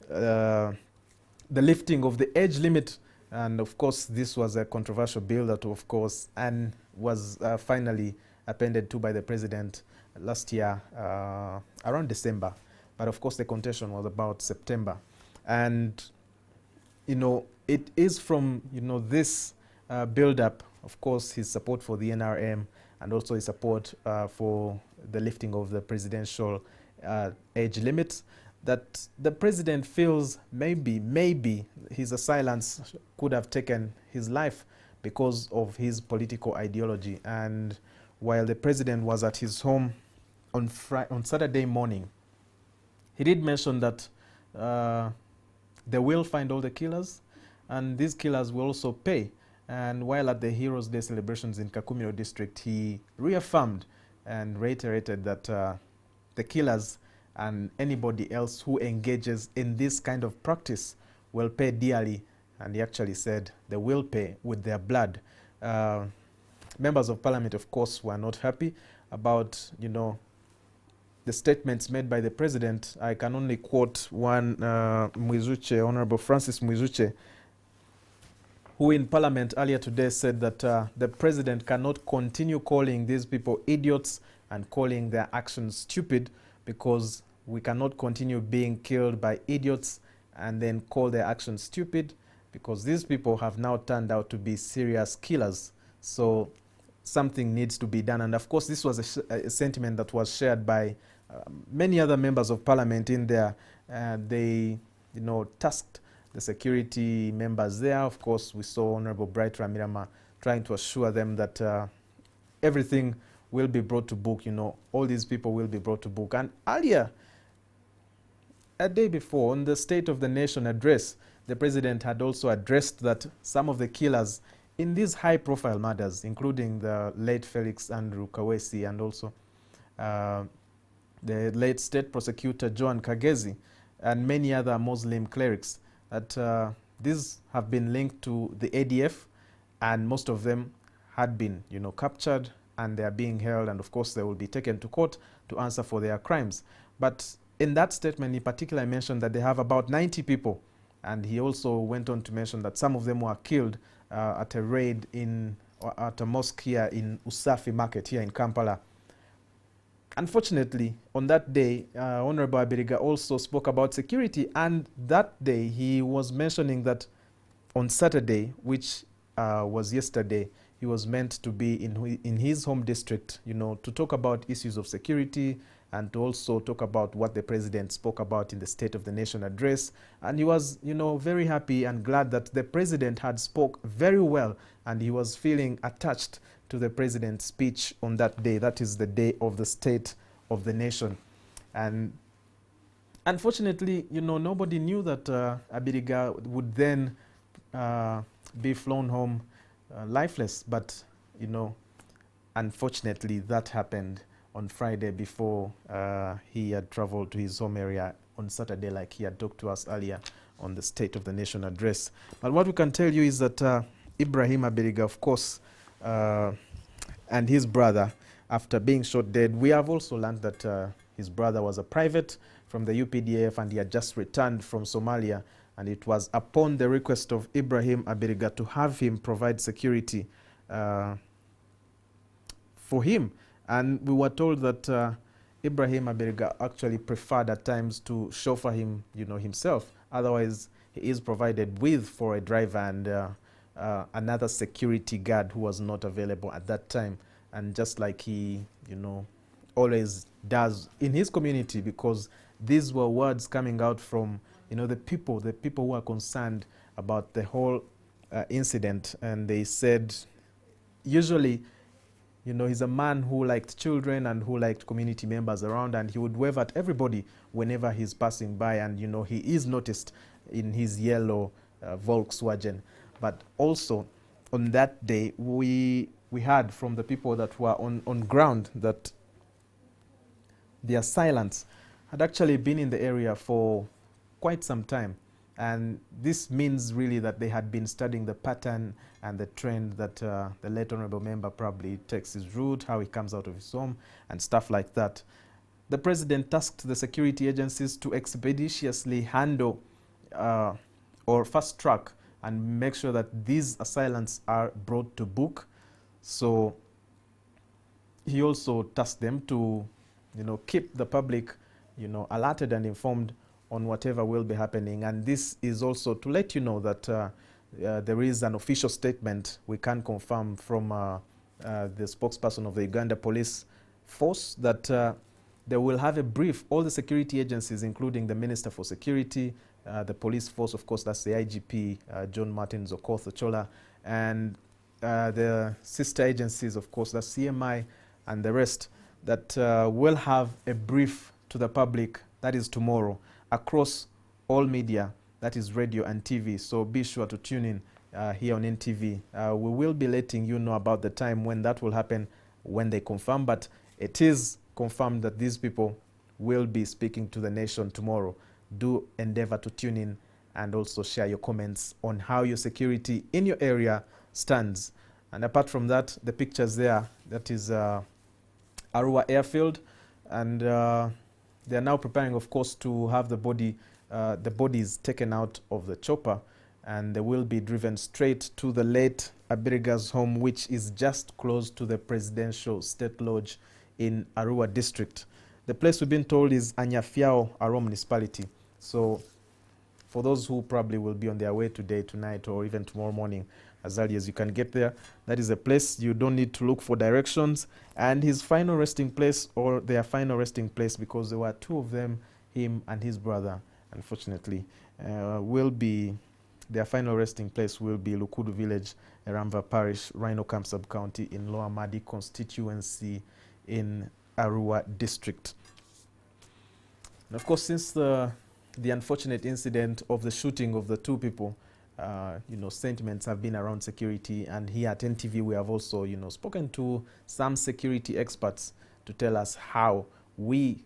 the lifting of the age limit. And of course, this was a controversial bill that, of course, and was finally appended to by the president last year, around December. But of course, the contention was about September. And, it is from, this build-up, of course, his support for the NRM and also his support for the lifting of the presidential age limits, that the president feels maybe his silence could have taken his life because of his political ideology. And while the president was at his home on Saturday morning, he did mention that they will find all the killers, and these killers will also pay. And while at the Heroes Day celebrations in Kakumiro district, he reaffirmed and reiterated that the killers and anybody else who engages in this kind of practice will pay dearly. And he actually said they will pay with their blood. Members of parliament, of course, were not happy about, the statements made by the president. I can only quote one, Mwizuche, Honorable Francis Mwizuche, who in parliament earlier today said that the president cannot continue calling these people idiots and calling their actions stupid, because we cannot continue being killed by idiots and then call their actions stupid, because these people have now turned out to be serious killers. So something needs to be done. And of course, this was a sentiment that was shared by many other members of parliament in there. They, tasked the security members there. Of course, we saw Honorable Bright Ramirama trying to assure them that everything will be brought to book, all these people will be brought to book. And earlier, a day before, on the State of the Nation address, the president had also addressed that some of the killers in these high-profile murders, including the late Felix Andrew Kawesi and also the late state prosecutor Joan Kagezi and many other Muslim clerics, that these have been linked to the ADF, and most of them had been, captured, and they are being held, and of course they will be taken to court to answer for their crimes. But in that statement, in particular, mentioned that they have about 90 people, and he also went on to mention that some of them were killed at a raid at a mosque here in Usafi Market here in Kampala. Unfortunately, on that day, Honorable Abiriga also spoke about security, and that day he was mentioning that on Saturday, which was yesterday, he was meant to be in his home district, to talk about issues of security and to also talk about what the president spoke about in the State of the Nation address. And he was, very happy and glad that the president had spoke very well, and he was feeling attached to the president's speech on that day. That is the day of the State of the Nation. And unfortunately, nobody knew that Abiriga would then be flown home lifeless. But, unfortunately, that happened on Friday before he had traveled to his home area on Saturday, like he had talked to us earlier on the State of the Nation address. But what we can tell you is that Ibrahim Abiriga, of course, and his brother, after being shot dead, we have also learned that his brother was a private from the UPDF, and he had just returned from Somalia, and it was upon the request of Ibrahim Abiriga to have him provide security for him. And we were told that Ibrahim Abiriga actually preferred at times to chauffeur him, himself. Otherwise, he is provided with for a driver and another security guard who was not available at that time. And just like he, always does in his community, because these were words coming out from, the people who are concerned about the whole incident. And they said, usually, he's a man who liked children and who liked community members around, and he would wave at everybody whenever he's passing by. And, he is noticed in his yellow Volkswagen. But also, on that day, we heard from the people that were on ground that their silence had actually been in the area for quite some time. And this means really that they had been studying the pattern and the trend that the late honorable member probably takes his route, how he comes out of his home, and stuff like that. The president tasked the security agencies to expeditiously handle or fast track and make sure that these assailants are brought to book. So he also tasked them to, keep the public, alerted and informed on whatever will be happening. And this is also to let you know that there is an official statement we can confirm from the spokesperson of the Uganda Police Force that they will have a brief, all the security agencies, including the Minister for Security, the police force, of course, that's the IGP, John Martin Zokoth Ochola, and the sister agencies, of course, that's CMI and the rest, that will have a brief to the public, that is tomorrow, across all media, that is radio and TV. So be sure to tune in here on NTV. We will be letting you know about the time when that will happen, when they confirm, but it is confirmed that these people will be speaking to the nation tomorrow. Do endeavor to tune in and also share your comments on how your security in your area stands. And apart from that, the pictures there, that is Arua airfield, and they are now preparing, of course, to have the bodies taken out of the chopper, and they will be driven straight to the late Abiriga's home, which is just close to the Presidential State Lodge in Arua district. The place we've been told is Anyafiao, Arua municipality. So for those who probably will be on their way today, tonight, or even tomorrow morning, as early as you can get there, that is a place you don't need to look for directions. And his final resting place, or their final resting place, because there were two of them, him and his brother, unfortunately, their final resting place will be Lukudu Village, Eramva Parish, Rhino Camp Sub-County in Lower Madi constituency in Arua district. And of course, since the unfortunate incident of the shooting of the two people, sentiments have been around security, and here at NTV we have also, spoken to some security experts to tell us how we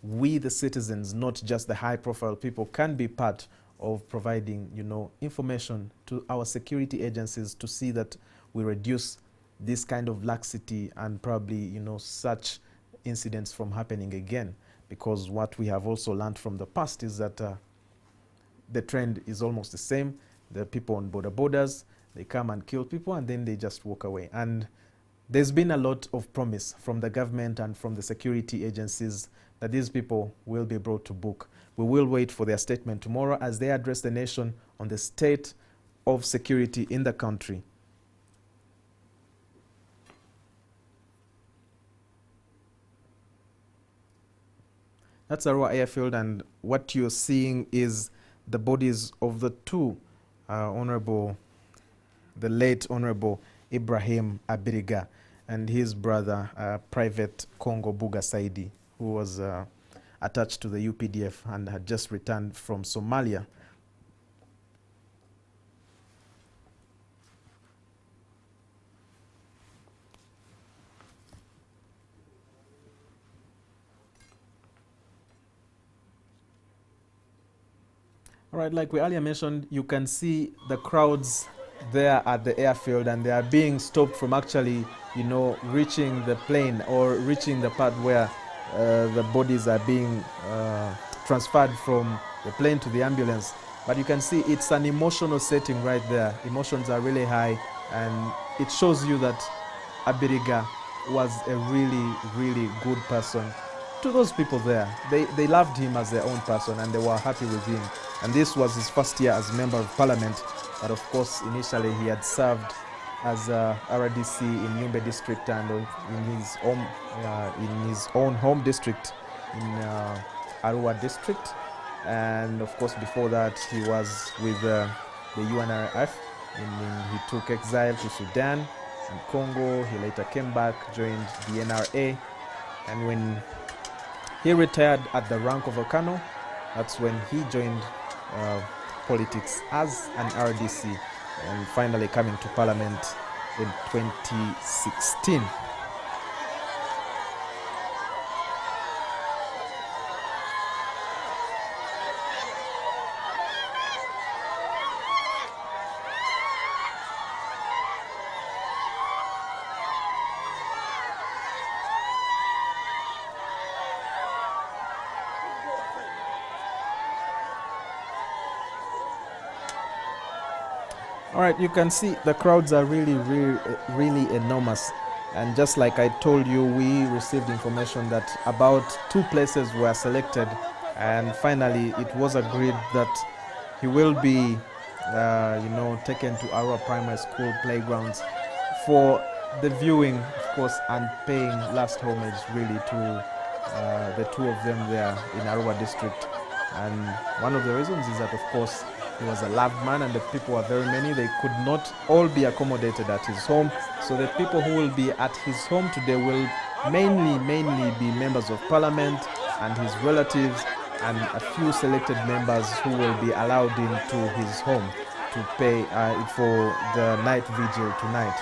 the citizens, not just the high-profile people, can be part of providing, information to our security agencies to see that we reduce this kind of laxity and probably, such incidents from happening again. Because what we have also learned from the past is that the trend is almost the same. The people on borders, they come and kill people and then they just walk away. And there's been a lot of promise from the government and from the security agencies that these people will be brought to book. We will wait for their statement tomorrow as they address the nation on the state of security in the country. That's Arua airfield, and what you're seeing is the bodies of the two the late Honorable Ibrahim Abiriga and his brother, Private Congo Buga Saidi, who was attached to the UPDF and had just returned from Somalia. All right, like we earlier mentioned, you can see the crowds there at the airfield, and they are being stopped from actually, reaching the plane or reaching the part where the bodies are being transferred from the plane to the ambulance. But you can see it's an emotional setting right there. Emotions are really high, and it shows you that Abiriga was a really, really good person. To those people there, they loved him as their own person, and they were happy with him. And this was his first year as Member of Parliament. But of course, initially he had served as RDC in Nyumbe district and in his own home district in Arua district. And of course, before that, he was with the UNRF. He took exile to Sudan and Congo. He later came back, joined the NRA. And when he retired at the rank of a colonel, that's when he joined politics as an RDC, and finally coming to Parliament in 2016. All right, you can see the crowds are really enormous. And just like I told you, we received information that about 2 places were selected, and finally it was agreed that he will be, taken to Arua Primary School playgrounds for the viewing, of course, and paying last homage really to the 2 of them there in Arua district. And one of the reasons is that, of course, he was a loved man and the people were very many. They could not all be accommodated at his home. So the people who will be at his home today will mainly be members of parliament and his relatives and a few selected members who will be allowed into his home to pay for the night vigil tonight.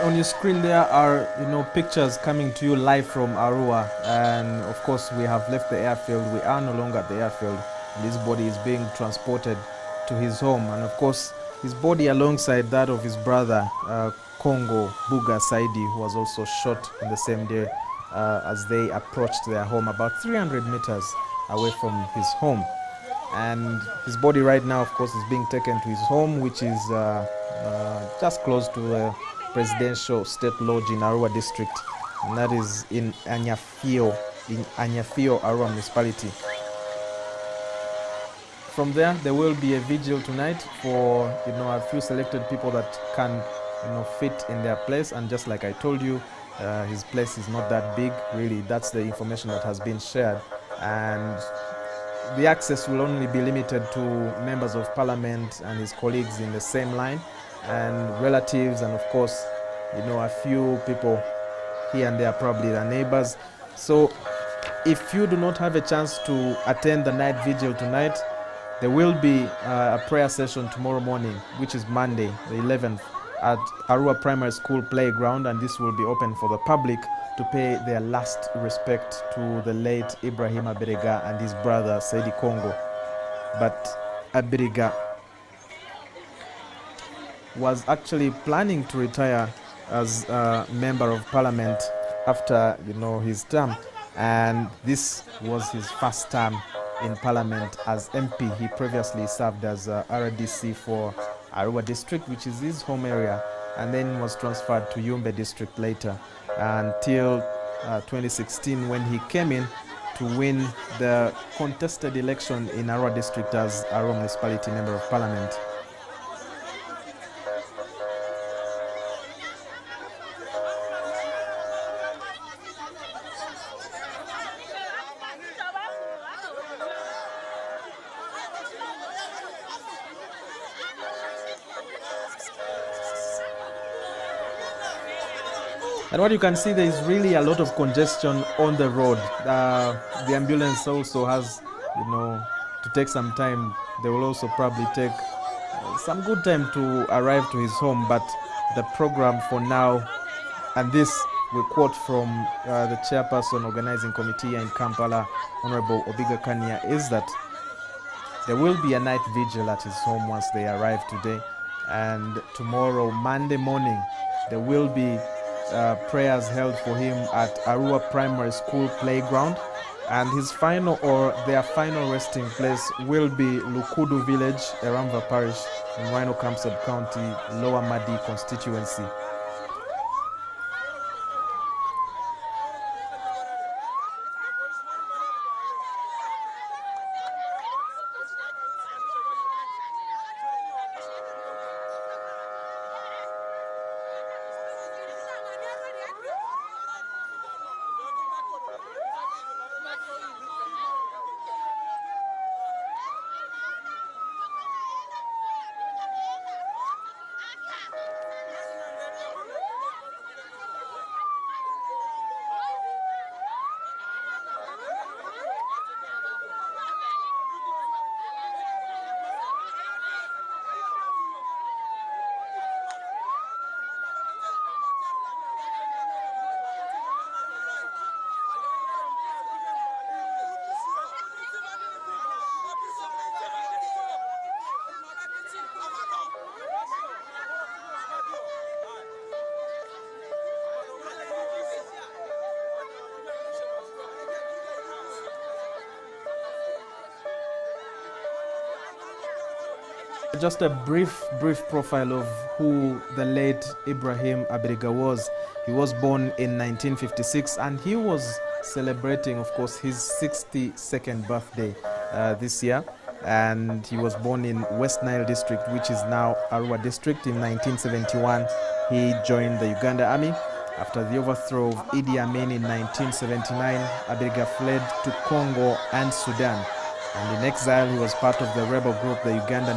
on your screen there are, pictures coming to you live from Arua, and of course we have left the airfield. We are no longer at the airfield. His body is being transported to his home, and of course his body alongside that of his brother Congo Buga Saidi, who was also shot on the same day as they approached their home about 300 meters away from his home. And his body right now, of course, is being taken to his home, which is just close to the presidential state lodge in Arua district, and that is in Anyafio, Arua municipality. From there will be a vigil tonight for a few selected people that can fit in their place. And just like I told you, his place is not that big, really. That's the information that has been shared, and the access will only be limited to members of parliament and his colleagues in the same line, and relatives, and of course a few people here and there, probably their neighbors. So if you do not have a chance to attend the night vigil tonight, there will be a prayer session tomorrow morning, which is Monday the 11th, at Arua Primary School playground, and this will be open for the public to pay their last respect to the late Ibrahim Abiriga and his brother Saidi Congo. But Abiriga was actually planning to retire as a member of parliament after his term, and this was his first term in parliament as MP. He previously served as RDC for Arua district, which is his home area, and then was transferred to Yumbe district later until 2016, when he came in to win the contested election in Arua district as Arua municipality member of parliament. And what you can see, there is really a lot of congestion on the road. The ambulance also has, to take some time. They will also probably take some good time to arrive to his home. But the program for now, and this we quote from the chairperson organizing committee in Kampala, Honorable Obiga Kania, is that there will be a night vigil at his home once they arrive today. And tomorrow, Monday morning, there will be prayers held for him at Arua Primary School playground, and their final resting place will be Lukudu Village, Eramva Parish, in Rhino Camp Sub-County, Lower Madi constituency. Just a brief profile of who the late Ibrahim Abiriga was. He was born in 1956, and he was celebrating, of course, his 62nd birthday this year. And he was born in West Nile district, which is now Arua district. In 1971, he joined the Uganda Army. After the overthrow of Idi Amin in 1979, Abiriga fled to Congo and Sudan. And in exile, he was part of the rebel group, the Ugandan